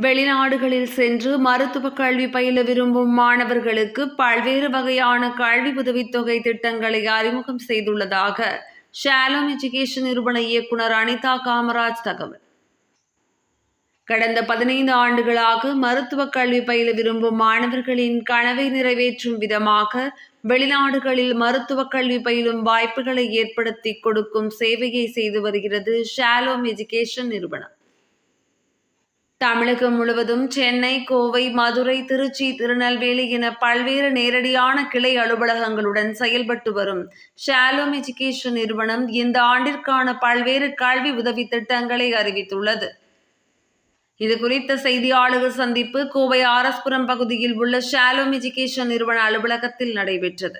வெளிநாடுகளில் சென்று மருத்துவ கல்வி பயில விரும்பும் மாணவர்களுக்கு பல்வேறு வகையான கல்வி உதவித்தொகை திட்டங்களை அறிமுகம் செய்துள்ளதாக ஷாலோம் எஜுகேஷன் நிறுவன இயக்குனர் அனிதா காமராஜ் தகவல். கடந்த 15 ஆண்டுகளாக மருத்துவ கல்வி பயில விரும்பும் மாணவர்களின் கனவை நிறைவேற்றும் விதமாக வெளிநாடுகளில் மருத்துவ கல்வி பயிலும் வாய்ப்புகளை ஏற்படுத்தி கொடுக்கும் சேவையை செய்து வருகிறது ஷாலோம் எஜுகேஷன் நிறுவனம். தமிழகம் முழுவதும் சென்னை, கோவை, மதுரை, திருச்சி, திருநெல்வேலி என பல்வேறு நேரடியான கிளை அலுவலகங்களுடன் செயல்பட்டு வரும் ஷாலோம் எஜுகேஷன் நிறுவனம் இந்த ஆண்டிற்கான பல்வேறு கல்வி உதவி திட்டங்களை அறிவித்துள்ளது. இது குறித்த செய்தியாளர்கள் சந்திப்பு கோவை ஆர்எஸ்புரம் பகுதியில் உள்ள ஷாலோம் எஜுகேஷன் நிறுவன அலுவலகத்தில் நடைபெற்றது.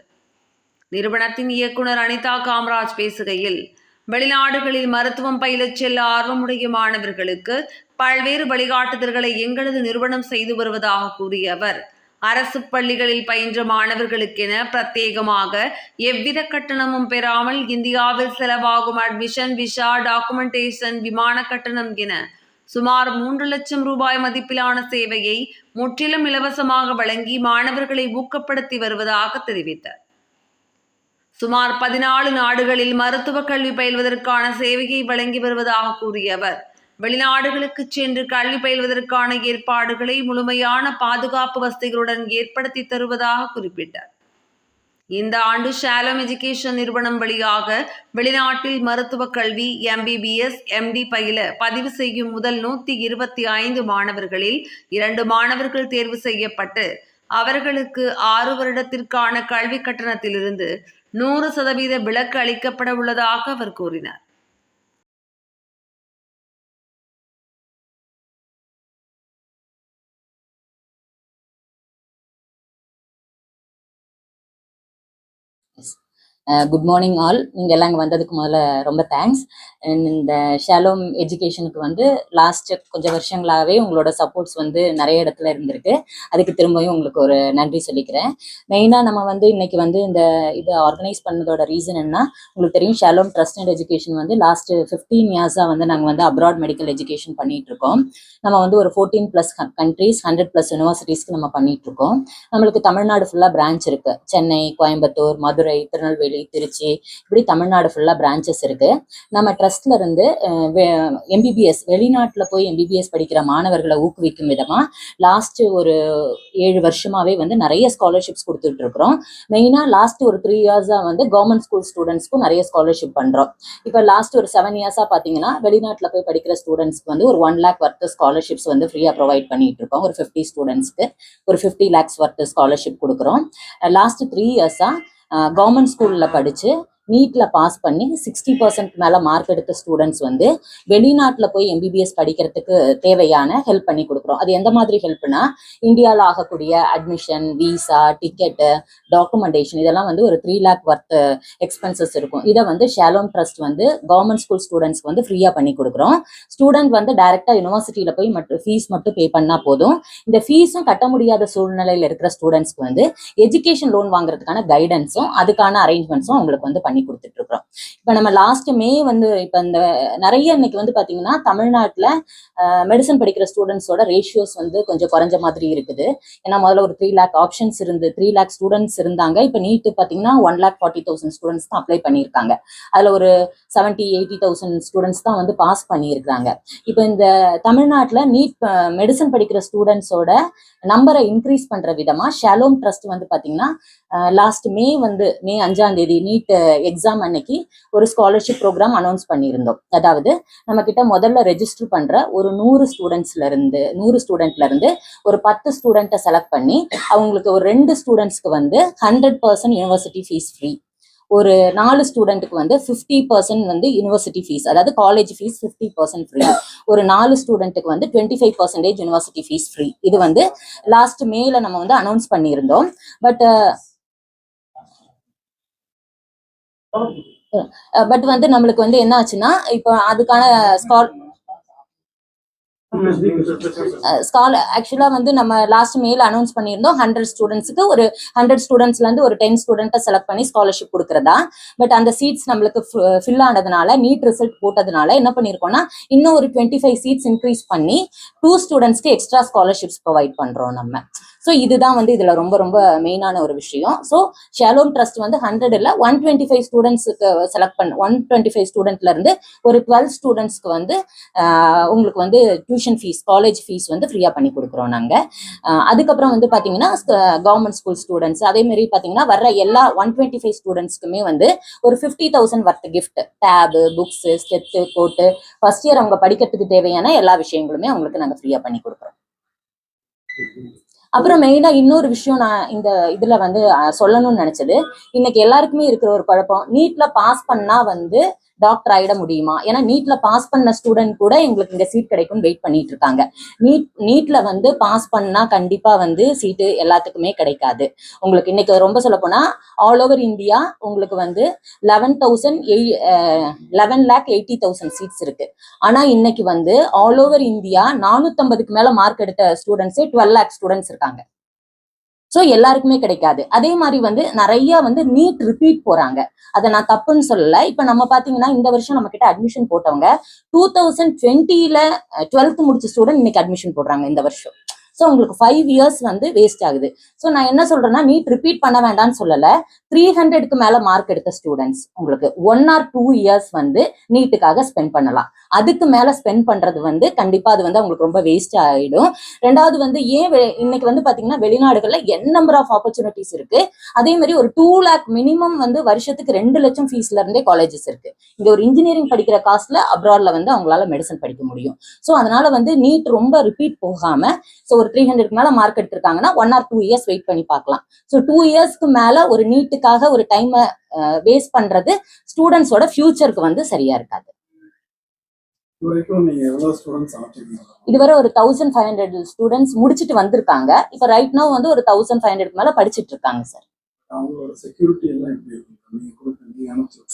நிறுவனத்தின் இயக்குனர் அனிதா காமராஜ் பேசுகையில், வெளிநாடுகளில் மருத்துவம் பயிலச் செல்ல ஆர்வமுடைய மாணவர்களுக்கு பல்வேறு வழிகாட்டுதல்களை எங்களது நிறுவனம் செய்து வருவதாக கூறிய அவர், அரசு பள்ளிகளில் பயின்ற மாணவர்களுக்கென பிரத்யேகமாக எவ்வித கட்டணமும் பெறாமல் இந்தியாவில் செலவாகும் அட்மிஷன், விசா, டாக்குமெண்டேஷன், விமான கட்டணம் என சுமார் 3 லட்சம் ரூபாய் மதிப்பிலான சேவையை முற்றிலும் இலவசமாக வழங்கி மாணவர்களை ஊக்கப்படுத்தி வருவதாக தெரிவித்தார். சுமார் 14 நாடுகளில் மருத்துவ கல்வி பயில்வதற்கான சேவையை வழங்கி வருவதாக கூறிய அவர், வெளிநாடுகளுக்கு சென்று கல்வி பயில்வதற்கான ஏற்பாடுகளை முழுமையான பாதுகாப்பு வசதிகளுடன் ஏற்படுத்தி தருவதாக குறிப்பிட்டார். இந்த ஆண்டு ஷாலோம் எஜுகேஷன் நிறுவனம் வழியாக வெளிநாட்டில் மருத்துவ கல்வி MBBS, MD பயில பதிவு செய்யும் முதல் 125 மாணவர்களில் 2 மாணவர்கள் தேர்வு செய்யப்பட்டு அவர்களுக்கு 6 வருடத்திற்கான கல்வி கட்டணத்திலிருந்து 100% விலக்கு அளிக்கப்பட உள்ளதாக அவர் கூறினார். Good morning all. நீங்கள் எல்லாம் இங்கே வந்ததுக்கு முதல்ல ரொம்ப தேங்க்ஸ். இந்த ஷாலோம் எஜுகேஷனுக்கு லாஸ்ட் கொஞ்சம் வருஷங்களாகவே உங்களோட சப்போர்ட்ஸ் நிறைய இடத்துல இருந்திருக்கு. அதுக்கு திரும்பியும் உங்களுக்கு ஒரு நன்றி சொல்லிக்கிறேன். மெயினாக நம்ம இன்னைக்கு இந்த இதை ஆர்கனைஸ் பண்ணதோட ரீசன் என்ன, உங்களுக்கு தெரியும், Shalom trust and education last 15 இயர்ஸாக நாங்கள் அப்ராட் மெடிக்கல் எஜுகேஷன் பண்ணிட்டு இருக்கோம். நம்ம ஒரு 14+ கண்ட்ரீஸ், 100+ யூனிவர்சிட்டிஸ்க்கு நம்ம பண்ணிட்டு இருக்கோம். நம்மளுக்கு தமிழ்நாடு ஃபுல்லாக பிரான்ச் இருக்கு. சென்னை, கோயம்புத்தூர், மதுரை, திருநெல்வேலி, திருச்சி, இப்படி தமிழ்நாடு ஃபுல்லா பிரான்ச்சஸ் இருக்கு. நம்ம ட்ரஸ்ட்ல இருந்து MBBS வெளிநாட்டுல போய் MBBS படிக்கிற மாணவர்களை ஊக்குவிக்கும் விதமா லாஸ்ட் ஒரு 7 வருஷமாவே நிறைய ஸ்காலர்ஷிப்ஸ் கொடுத்துட்டு இருக்கிறோம். மெயினா லாஸ்ட் ஒரு 3 இயர்ஸா கவர்மெண்ட் ஸ்கூல் ஸ்டூடெண்ட்ஸ்க்கும் நிறைய ஸ்காலர்ஷிப் பண்றோம். இப்போ லாஸ்ட் ஒரு 7 இயர்ஸா பாத்தீங்கன்னா வெளிநாட்டுல போய் படிக்கிற ஸ்டூடெண்ட்ஸ்க்கு ஒரு 1 lakh வர்த் ஸ்காலர்ஷிப்ஸ் ஃப்ரீயா ப்ரொவைட் பண்ணிட்டு இருக்கோம். ஒரு 50 ஸ்டூடெண்ட்ஸ்க்கு ஒரு 50 lakhs வர்த் ஸ்காலர்ஷிப் கொடுக்குறோம். லாஸ்ட் 3 இயர்ஸா கவர்மெண்ட் ஸ்கூல்ல படிச்சு நீட்ல பாஸ் பண்ணி 60% மேல மார்க் எடுத்த ஸ்டூடெண்ட்ஸ் வெளிநாட்டுல போய் MBBS படிக்கிறதுக்கு தேவையான ஹெல்ப் பண்ணி கொடுக்குறோம். அது எந்த மாதிரி ஹெல்ப்னா, இந்தியாவில் ஆகக்கூடிய அட்மிஷன், விசா, டிக்கெட்டு, டாக்குமெண்டேஷன், இதெல்லாம் ஒரு 3 lakh வர்த் எக்ஸ்பென்சஸ் இருக்கும். இதை ஷாலோம் ட்ரஸ்ட் கவர்மெண்ட் ஸ்கூல் ஸ்டூடெண்ட்ஸ்க்கு ஃப்ரீயா பண்ணி கொடுக்குறோம். ஸ்டூடெண்ட் டைரக்டா யூனிவர்சிட்டியில போய் ஃபீஸ் மட்டும் பே பண்ணா போதும். இந்த ஃபீஸும் கட்ட முடியாத சூழ்நிலையில இருக்கிற ஸ்டூடெண்ட்ஸ்க்கு எஜுகேஷன் லோன் வாங்குறதுக்கான கைடன்ஸும் அதுக்கான அரேஞ்ச்மெண்ட்ஸும் அவங்களுக்கு பண்ணி கொடுத்துட்டு இருக்கிறோம். இப்ப நம்ம லாஸ்ட் மே இப்ப இந்த நிறைய இன்னைக்கு பாத்தீங்கன்னா தமிழ்நாட்டுல மெடிசன் படிக்கிற ஸ்டூடெண்ட்ஸோட ரேஷியோஸ் கொஞ்சம் குறைஞ்ச மாதிரி இருக்குது. ஏன்னா முதல்ல ஒரு 3 lakh ஆப்ஷன்ஸ் 3 lakh ஸ்டூடெண்ட்ஸ் இருந்தாங்க. இப்ப நீட் பாத்தீங்கன்னா 1,40,000 ஸ்டூடெண்ட்ஸ் தான் அப்ளை பண்ணியிருக்காங்க. அதுல ஒரு 70,000-80,000 ஸ்டூடெண்ட்ஸ் தான் பாஸ் பண்ணியிருக்காங்க. இப்ப இந்த தமிழ்நாட்டுல நீட் மெடிசன் படிக்கிற ஸ்டூடெண்ட்ஸோட நம்பரை இன்க்ரீஸ் பண்ற விதமா ஷாலோம் ட்ரஸ்ட் பாத்தீங்கன்னா லாஸ்ட் மே 5ஆம் தேதி நீட் எக்ஸாம் அன்னைக்கு ஒரு ஸ்காலர்ஷிப் ப்ரோக்ராம் அனௌன்ஸ் பண்ணியிருந்தோம். அதாவது நம்ம கிட்ட முதல்ல ரெஜிஸ்டர் பண்ற ஒரு 100 ஸ்டூடெண்ட்ல இருந்து ஒரு 10 ஸ்டூடெண்ட்டை செலக்ட் பண்ணி அவங்களுக்கு ஒரு 2 ஸ்டூடெண்ட்ஸ்க்கு 100% யூனிவர்சிட்டி ஃபீஸ் ஃப்ரீ, ஒரு 4 ஸ்டூடெண்ட்டுக்கு 50% யூனிவர்சிட்டி ஃபீஸ், அதாவது காலேஜ் ஃபீஸ் 50% ஃப்ரீ, ஒரு 4 ஸ்டூடெண்ட்டுக்கு 25% யூனிவர்சிட்டி ஃபீஸ் ஃப்ரீ. இது லாஸ்ட் மேல நம்ம அனௌன்ஸ் பண்ணியிருந்தோம். பட் நம்மளுக்கு என்ன ஆச்சுன்னா, இப்போ அதுக்கான ஆக்சுவலா வந்து நம்ம லாஸ்ட் மெயில் அனௌன்ஸ் பண்ணியிருந்தோம் 100 ஸ்டூடெண்ட்ஸ்க்கு ஒரு 100 ஸ்டூடெண்ட்ஸ்ல இருந்து ஒரு 10 ஸ்டூடெண்ட்டை செலக்ட் பண்ணி ஸ்காலர்ஷிப் கொடுக்கறதா. பட் அந்த சீட்ஸ் நம்மளுக்கு ஃபில் ஆனதுனால நீட் ரிசல்ட் போட்டதுனால என்ன பண்ணிருக்கோம்னா இன்னும் ஒரு 25 சீட்ஸ் இன்க்ரீஸ் பண்ணி 2 ஸ்டூடெண்ட்ஸ்க்கு எக்ஸ்ட்ரா ஸ்காலர்ஷிப்ஸ் ப்ரொவைட் பண்றோம் நம்ம. ஸோ இதுதான் வந்து இதுல ரொம்ப ரொம்ப மெயினான ஒரு விஷயம். ஸோ ஷாலோம் ட்ரஸ்ட் வந்து 100 இல்ல 125 ஸ்டூடெண்ட்ஸ்க்கு செலக்ட் பண்ண 125 ஸ்டூடெண்ட்ல இருந்து ஒரு 12 ஸ்டூடெண்ட்ஸ்க்கு வந்து உங்களுக்கு வந்து டியூஷன் ஃபீஸ் காலேஜ் ஃபீஸ் வந்து ஃப்ரீயா பண்ணி கொடுக்குறோம் நாங்க. அதுக்கப்புறம் வந்து பாத்தீங்கன்னா கவர்மெண்ட் ஸ்கூல் ஸ்டூடெண்ட்ஸ் அதே மாதிரி பாத்தீங்கன்னா வர்ற எல்லா 125 ஸ்டூடெண்ட்ஸ்க்குமே வந்து ஒரு 50,000 வர்த் கிஃப்ட் டேபு புக்ஸ் ஸ்டெத்து கோட்டு ஃபர்ஸ்ட் இயர் அவங்க படிக்கிறதுக்கு தேவையான எல்லா விஷயங்களுமே அவங்களுக்கு நாங்க ஃப்ரீயா பண்ணி கொடுக்குறோம். அப்புறம் மெயினா இன்னொரு விஷயம் நான் இந்த இதுல வந்து சொல்லணும்னு நினைச்சது, இன்னைக்கு எல்லாருக்குமே இருக்கிற ஒரு குழப்பம், நீட்ல பாஸ் பண்ணா வந்து டாக்டர் ஆயிட முடியுமா? ஏன்னா நீட்ல பாஸ் பண்ண ஸ்டூடெண்ட் கூட எங்களுக்கு இங்க சீட் கிடைக்கும் வெயிட் பண்ணிட்டு இருக்காங்க. நீட்ல வந்து பாஸ் பண்ணா கண்டிப்பா வந்து சீட்டு எல்லாத்துக்குமே கிடைக்காது. உங்களுக்கு இன்னைக்கு ரொம்ப சொல்ல போனா ஆல் ஓவர் இந்தியா உங்களுக்கு வந்து 11,80,000 சீட்ஸ் இருக்கு. ஆனா இன்னைக்கு வந்து ஆல் ஓவர் இந்தியா 450க்கு மேல மார்க் எடுத்த ஸ்டூடெண்ட்ஸே 12 lakh ஸ்டூடெண்ட்ஸ் இருக்காங்க. ஸோ எல்லாருக்குமே கிடைக்காது. அதே மாதிரி வந்து நிறைய வந்து நீட் ரிப்பீட் போறாங்க. அதை நான் தப்புன்னு சொல்லல. இப்ப நம்ம பாத்தீங்கன்னா இந்த வருஷம் நம்ம கிட்ட அட்மிஷன் போட்டவங்க 2020ல 12th முடிச்ச ஸ்டூடெண்ட் இன்னைக்கு அட்மிஷன் போடுறாங்க இந்த வருஷம். ஸோ உங்களுக்கு 5 years வந்து வேஸ்ட் ஆகுது. ஸோ நான் என்ன சொல்றேன்னா நீட் ரிப்பீட் பண்ண வேண்டாம்னு சொல்லல. 300க்கு மேல மார்க் எடுத்த ஸ்டூடெண்ட்ஸ் உங்களுக்கு 1 or 2 years வந்து நீட்டுக்காக ஸ்பெண்ட் பண்ணலாம். அதுக்கு மேல ஸ்பெண்ட் பண்றது வந்து கண்டிப்பா அது வந்து அவங்களுக்கு ரொம்ப வேஸ்ட் ஆயிடும். ரெண்டாவது வந்து இன்னைக்கு வந்து பாத்தீங்கன்னா வெளிநாடுகள்ல நம்பர் ஆஃப் ஆப்பர்ச்சுனிட்டிஸ் இருக்கு. அதே மாதிரி ஒரு 2 lakh மினிமம் வந்து வருஷத்துக்கு 2 லட்சம் ஃபீஸ்ல இருந்தே காலேஜஸ் இருக்கு. இங்க ஒரு இன்ஜினியரிங் படிக்கிற காஸ்ட்ல அப்ராட்ல வந்து அவங்களால மெடிசன் படிக்க முடியும். ஸோ அதனால வந்து நீட் ரொம்ப ரிப்பீட் போகாம ஸோ ஒரு 300க்கு மேல மார்க் எடுத்திருக்காங்கன்னா 1 or 2 years வெயிட் பண்ணி பார்க்கலாம். ஸோ 2 yearsக்கு மேல ஒரு நீட்டுக்காக ஒரு டைமை வேஸ்ட் பண்றது ஸ்டூடெண்ட்ஸோட ஃபியூச்சருக்கு வந்து சரியா இருக்காது. இதுவரை ஒரு 1500 ஸ்டூடெண்ட்ஸ் முடிச்சுட்டு வந்திருக்காங்க. இப்ப ரைட் நோ வந்து ஒரு 1500க்கு மேல படிச்சுட்டு இருக்காங்க சார்.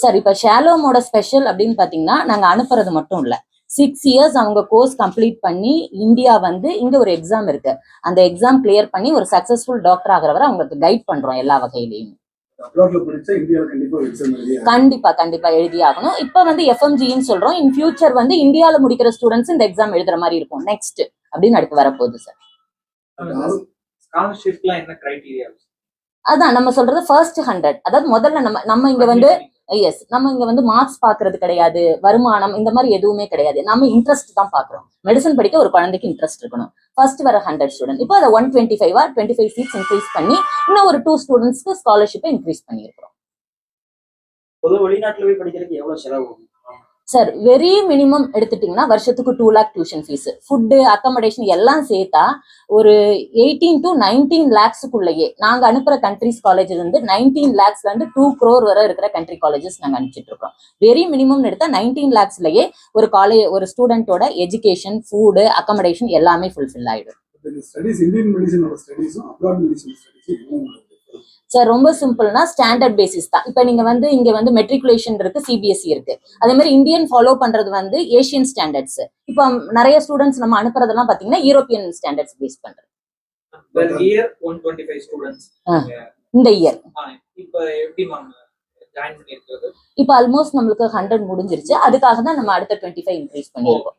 சார் இப்ப ஷாலோமோட ஸ்பெஷல் அப்படின்னு பாத்தீங்கன்னா நாங்க அனுப்புறது மட்டும் இல்ல, 6 years அவங்க கோர்ஸ் கம்ப்ளீட் பண்ணி இந்தியா வந்து இங்க ஒரு எக்ஸாம் இருக்கு, அந்த எக்ஸாம் கிளியர் பண்ணி ஒரு சக்சஸ்ஃபுல் டாக்டர் ஆகிறவரை அவங்களுக்கு கைட் பண்றோம் எல்லா வகையிலையும். கண்டிப்பா கண்டிப்பா எழுதி ஆகணும். இப்ப வந்து எஃப்எம்ஜின்னு சொல்றோம். இன் ஃபியூச்சர் வந்து இந்தியால முடிக்கிற ஸ்டூடெண்ட்ஸ் இந்த எக்ஸாம் எழுதுற மாதிரி இருக்கும் நெக்ஸ்ட் அப்படின்னு அடுத்து வரப்போகுது சார். அதான் நம்ம சொல்றது ஃபர்ஸ்ட் 100, அதாவது முதல்ல நம்ம இங்க வந்து நம்ம இங்க வந்து மார்க்ஸ் பாக்குறது கிடையாது, வருமானம் இந்த மாதிரி எதுவுமே கிடையாது. நம்ம இன்ட்ரெஸ்ட் தான் பாக்குறோம். மெடிசன் படிக்க ஒரு குழந்தைக்கு இன்ட்ரெஸ்ட் இருக்கணும். ஃபர்ஸ்ட் வர 100 ஸ்டூடெண்ட் இப்போ அதை 125 சீட்ஸ் இன்க்ரீஸ் பண்ணி இன்னும் ஒரு 2 ஸ்டூடெண்ட்ஸ்க்கு ஸ்காலர்ஷிப்பை இன்க்ரீஸ் பண்ணியிருக்கிறோம். வெளிநாட்டுல போய் படிக்கிறதுக்கு எவ்வளவு செலவு சார்? வெரி மினிமம் எடுத்துட்டீங்கன்னா வருஷத்துக்கு 2 lakh tuition fees, food accommodation எல்லாம் சேர்த்தா ஒரு 18 to 19 lakhsக்குள்ளேயே நாங்க அனுப்புற கண்ட்ரிஸ் காலேஜ் வந்து 19 lakhsல இருந்து 2 crore வரை இருக்கிற கண்ட்ரி காலேஜஸ் நாங்க அனுப்பிச்சிட்டு இருக்கோம். வெரி மினிமம் எடுத்தா 19 lakhsலயே ஒரு ஸ்டூடெண்டோட எஜுகேஷன் ஃபுட்டு அக்கமடேஷன் எல்லாமே ஃபுல்ஃபில் ஆயிடும். சார் ரொம்ப சிம்பிள்னா ஸ்டாண்டர்ட் பேசிஸ் தான். இப்போ நீங்க வந்து இங்க வந்து மெட்ரிகுலேஷன் இருக்கு, சிபிஎஸ்இ இருக்கு. அதே மாதிரி இந்தியன் ஃபாலோ பண்றது வந்து ஏஷியன் ஸ்டாண்டர்ட்ஸ். இப்போ நிறைய ஸ்டூடெண்ட்ஸ் நம்ம அனுப்புறதெல்லாம் பாத்தீங்கன்னா யூரோப்பியன் ஸ்டாண்டர்ட்ஸ் பேஸ் பண்றது. இந்த இயர் இப்போ ஆல்மோஸ்ட் நம்மளுக்கு 100 முடிஞ்சிருச்சு. அதுக்காக தான் நம்ம அடுத்த 25 இன்க்ரீஸ் பண்ணிருக்கோம்.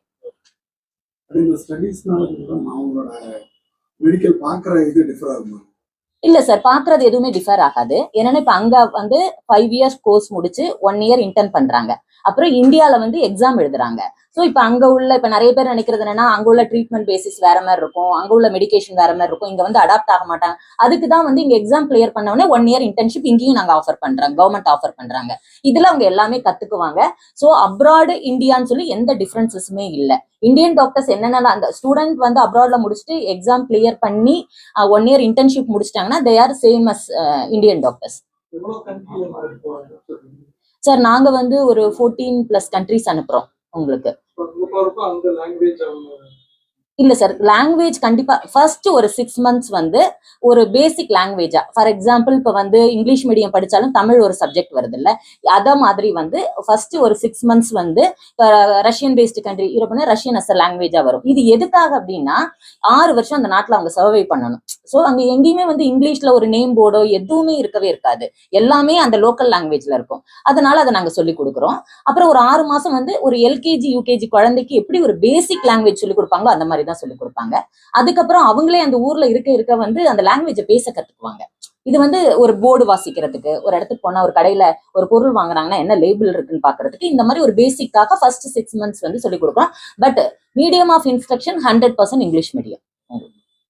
இல்ல சார், பாக்குறது எதுவுமே டிஃபர் ஆகாது. ஏன்னா இப்ப அங்க வந்து 5 years கோர்ஸ் முடிச்சு 1 year இன்டர்ன் பண்றாங்க. அப்புறம் இந்தியால வந்து எக்ஸாம் எழுதுறாங்க. ஸோ இப்ப அங்க உள்ள இப்ப நிறைய பேர் நினைக்கிறது என்னன்னா அங்க உள்ள ட்ரீட்மெண்ட் பேசிஸ் வேற மாதிரி இருக்கும், அங்க உள்ள மெடிகேஷன் வேற மாதிரி இருக்கும், இங்க வந்து அடாப்ட் ஆக மாட்டாங்க. அதுக்கு தான் வந்து இங்க எக்ஸாம் கிளியர் பண்ண உடனே 1 year இன்டர்ன்ஷிப் இங்கேயும் நாங்க ஆஃபர் பண்றோம், கவர்மெண்ட் ஆஃபர் பண்றாங்க. இதுல அவங்க எல்லாமே கத்துக்குவாங்க. ஸோ அப்ராட் இந்தியான்னு சொல்லி எந்த டிஃபரன்சஸுமே இல்லை. இந்தியன் டாக்டர்ஸ் என்னென்ன அந்த ஸ்டூடெண்ட் வந்து அப்ராட்ல முடிச்சுட்டு எக்ஸாம் கிளியர் பண்ணி 1 year இன்டர்ன்ஷிப் முடிச்சிட்டாங்கன்னா they are same as Indian doctors. Sir நாங்க வந்து ஒரு 14+ கண்ட்ரிஸ் அனுப்புறோம் உங்களுக்கு. இல்ல சார், லாங்குவேஜ் கண்டிப்பா ஃபர்ஸ்ட் ஒரு 6 months வந்து ஒரு பேசிக் லாங்குவேஜா, ஃபார் எக்ஸாம்பிள் இப்ப வந்து இங்கிலீஷ் மீடியம் படிச்சாலும் தமிழ் ஒரு சப்ஜெக்ட் வருது இல்ல, அத மாதிரி வந்து ஃபர்ஸ்ட் ஒரு 6 months வந்து ரஷ்யன் பேஸ்டு கண்ட்ரி யூரோப்னா ரஷ்யன் அஸ் லாங்குவேஜா வரும். இது எதுக்காக அப்படின்னா 6 வருஷம் அந்த நாட்டுல அவங்க சர்வை பண்ணணும். ஸோ அங்க எங்கேயுமே வந்து இங்கிலீஷ்ல ஒரு நேம் போர்டோ எதுவுமே இருக்கவே இருக்காது, எல்லாமே அந்த லோக்கல் லாங்குவேஜ்ல இருக்கும். அதனால அதை நாங்க சொல்லி கொடுக்குறோம். அப்புறம் ஒரு 6 மாசம் வந்து ஒரு எல்கேஜி யூகேஜி குழந்தைக்கு எப்படி ஒரு பேசிக் லாங்குவேஜ் சொல்லி கொடுப்பாங்களோ அந்த மாதிரி தான் சொல்லி கொடுப்பாங்க. அதுக்கப்புறம் அவங்களே அந்த ஊர்ல இருக்க வந்து அந்த லாங்குவேஜை பேச கத்துக்குவாங்க. இது வந்து ஒரு போர்டு வாசிக்கிறதுக்கு, ஒரு இடத்துக்கு போனா ஒரு கடையில ஒரு பொருள் வாங்குறாங்கன்னா என்ன லேபிள் இருக்குன்னு பாக்குறதுக்கு, இந்த மாதிரி ஒரு பேசிக்காக ஃபர்ஸ்ட் 6 months வந்து சொல்லி கொடுக்குறோம். But medium of instruction 100% English medium.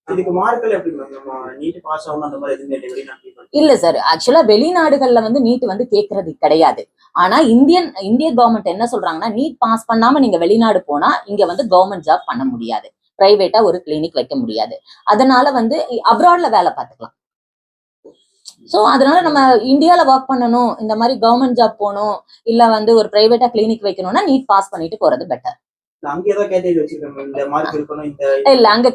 இதுக்கு மார்க்கல் எப்படி நம்ம நீட் பாஸ் ஆகணும் அந்த மாதிரி எதுவுமே வெளிநாட்டு இல்ல சார், ஆக்சுவலா வெளிநாடுகள்ல வந்து நீட் வந்து கேட்கறது கிடையாது. ஆனா இந்திய கவர்மெண்ட் என்ன சொல்றாங்கன்னா, நீட் பாஸ் பண்ணாம நீங்க வெளிநாடு போனா இங்க வந்து கவர்மெண்ட் ஜாப் பண்ண முடியாது, பிரைவேட்டா ஒரு கிளினிக் வைக்க முடியாது. அதனால வந்து அப்ராட்ல வேலை பார்த்துக்கலாம். சோ அதனால நம்ம இந்தியால ஒர்க் பண்ணணும், இந்த மாதிரி கவர்மெண்ட் ஜாப் போகணும், இல்ல வந்து ஒரு பிரைவேட்டா கிளினிக் வைக்கணும்னா நீட் பாஸ் பண்ணிட்டு போறது பெட்டர். அங்க ஏதோ கேட்டகரி வச்சிருக்காங்க, இந்த மார்க் இருக்கணும் இந்த இல்ல, அங்க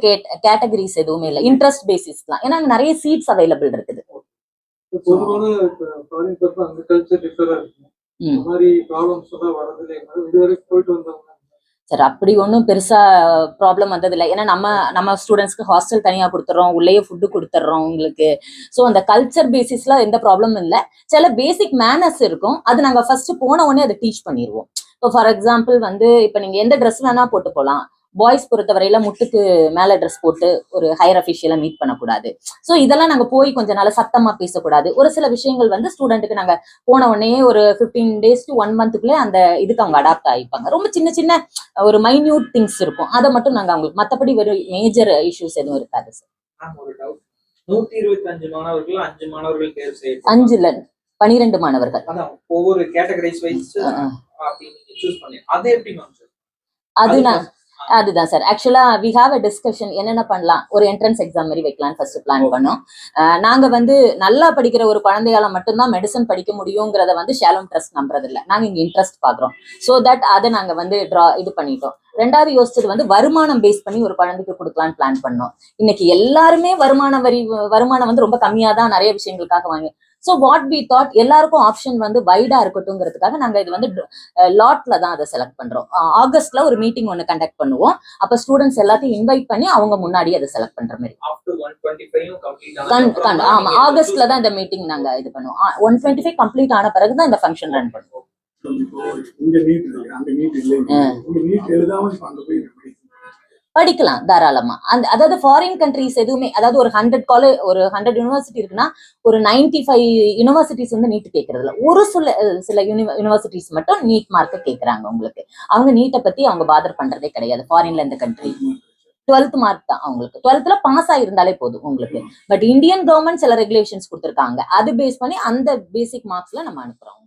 கேட்டகரிஸ் எதுவுமே இல்ல, இன்ட்ரெஸ்ட் பேசிஸ் தான். ஏன்னா அங்க நிறைய சீட்ஸ் அவைலபிள் இருக்குது. பொதுவான ஃபாரின் பர்பஸ் அந்த கல்ச்சர் டிஃபரா இருக்கும். இந்த மாதிரி ப்ராப்ளம்ஸ் எல்லாம் வரதில்லை. இதுவரைக்கும் போயிட்டு வந்தாங்க சார், அப்படி ஒன்றும் பெருசா ப்ராப்ளம் வந்தது இல்லை. ஏன்னா நம்ம ஸ்டூடெண்ட்ஸ்க்கு ஹாஸ்டல் தனியா கொடுத்துட்றோம், உள்ளேயே ஃபுட்டு கொடுத்துட்றோம் உங்களுக்கு. ஸோ அந்த கல்ச்சர் பேசிஸ்ல எந்த ப்ராப்ளமும் இல்லை. சில பேசிக் மேனர்ஸ் இருக்கும், அது நாங்க ஃபர்ஸ்ட் போன உடனே அதை டீச் பண்ணிடுவோம். இப்போ ஃபார் எக்ஸாம்பிள் வந்து இப்போ நீங்க எந்த ட்ரெஸ் வேணா போட்டு போகலாம். பாய்ஸ் பொறுத்தவரையில முட்டுக்கு மேல ட்ரெஸ் போட்டு ஒரு ஹையர் அஃபிஷியலா மீட் பண்ணக்கூடாது. ஸோ இதெல்லாம் நாங்க போய் கொஞ்ச நாள் சத்தமா பேசக்கூடாது. ஒரு சில விஷயங்கள் வந்து ஸ்டூடெண்ட்டுக்கு நாங்க போன உடனே ஒரு 15 days to 1 monthக்குள்ளே அந்த இதுக்கு அவங்க அடாப்ட் ஆகிப்பாங்க. ரொம்ப சின்ன சின்ன ஒரு மைன்யூட் திங்ஸ் இருக்கும், அதை மட்டும் நாங்க அவங்களுக்கு, மற்றபடி வெறும் மேஜர் இஷ்யூஸ் எதுவும் இருக்காது சார். ஒரு டவுட், 125 மாணவர்கள் 5 மாணவர்கள் தேர்வு செய்ய 5 இல்ல 12 மாணவர்கள். அதான் ஒவ்வொரு கேட்டகரிஸ் வைஸ் அப்படி நீங்க சூஸ் பண்ணி அது எப்படி மேம் சார்? அதுதான் சார், ஆக்சுவலா வி ஹாவ் அ டிஸ்கஷன், என்னென்ன பண்ணலாம், ஒரு என்ட்ரன்ஸ் எக்ஸாம் மாதிரி வைக்கலாம் ஃபர்ஸ்ட் பிளான் பண்ணோம். நாங்க வந்து நல்லா படிக்கிற ஒரு குழந்தையால மட்டும்தான் மெடிசன் படிக்க முடியுங்கிறத வந்து ஷாலோம் ட்ரஸ்ட் நம்புறது இல்லை. நாங்க இங்க இன்ட்ரெஸ்ட் பாக்குறோம். ஸோ தட் அதை நாங்க வந்து இது பண்ணிட்டோம். ரெண்டாவது யோசிச்சது வந்து வருமானம் பேஸ் பண்ணி ஒரு குழந்தைக்கு கொடுக்கலான்னு பிளான் பண்ணோம். இன்னைக்கு எல்லாருமே வருமானம் வந்து ரொம்ப கம்மியா தான் நிறைய விஷயங்களுக்காக வாங்கி. ஸோ வாட் வி தாட், எல்லாருக்கும் ஆப்ஷன் வந்து வைடா இருக்கட்டும்ங்கிறதுக்காக நாங்க இது வந்து லாட்ல தான் அதை செலக்ட் பண்றோம். ஆகஸ்ட்ல ஒரு மீட்டிங் ஒன்று கண்டக்ட் பண்ணுவோம். அப்ப ஸ்டூடெண்ட்ஸ் எல்லாத்தையும் இன்வைட் பண்ணி அவங்க முன்னாடி அதை செலக்ட் பண்ற மாதிரி. ஆமா, ஆகஸ்ட்ல தான் இந்த மீட்டிங் நாங்க இது பண்ணுவோம். 125 கம்ப்ளீட் ஆன பிறகுதான் இந்த ஃபங்க்ஷன் ரன் பண்ணுவோம். படிக்கலாம் தாராளமா. அதாவது ஃபாரின் கண்ட்ரிஸ் எதுவுமே, அதாவது ஒரு 100 யூனிவர்சிட்டி இருக்குன்னா ஒரு 95 யூனிவர்சிட்டிஸ் வந்து நீட் கேட்கறது இல்லை. ஒரு சில யூனிவர்சிட்டிஸ் மட்டும் நீட் மார்க்கை கேட்கறாங்க. உங்களுக்கு அவங்க நீட்டை பத்தி அவங்க பாதர் பண்றதே கிடையாது. ஃபாரின்ல இந்த கண்ட்ரி 12th மார்க் தான் அவங்களுக்கு, 12th பாஸ் ஆயிருந்தாலே போதும் உங்களுக்கு. பட் இந்தியன் கவர்மெண்ட் சில ரெகுலேஷன்ஸ் கொடுத்துருக்காங்க, அது பேஸ் பண்ணி அந்த பேசிக் மார்க்ஸ்ல நம்ம அனுப்புறோம்.